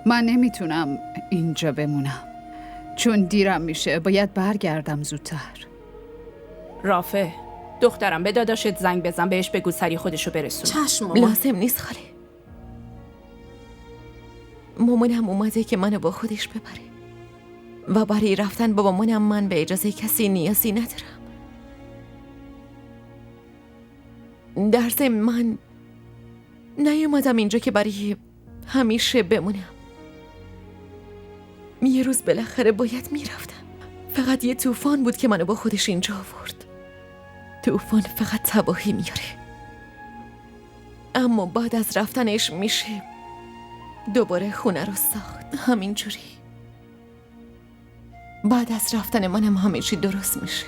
من نمیتونم اینجا بمونم چون دیرم میشه. باید برگردم زودتر. رافع، دخترم به داداشت زنگ بزن، بهش بگو سری خودشو برسون. چشم مامان. لازم نیست خاله. مامانم اومده که منو با خودش ببره و برای رفتن با مامانم من به اجازه کسی نیازی ندارم. در ضمن من نیومدم اینجا که برای همیشه بمونم. یه روز بالاخره باید میرفتم. فقط یه طوفان بود که منو با خودش اینجا آورد. طوفان فقط تباهی میاره، اما بعد از رفتنش میشه دوباره خونه رو ساخت. همینجوری بعد از رفتن منم همه چی درست میشه.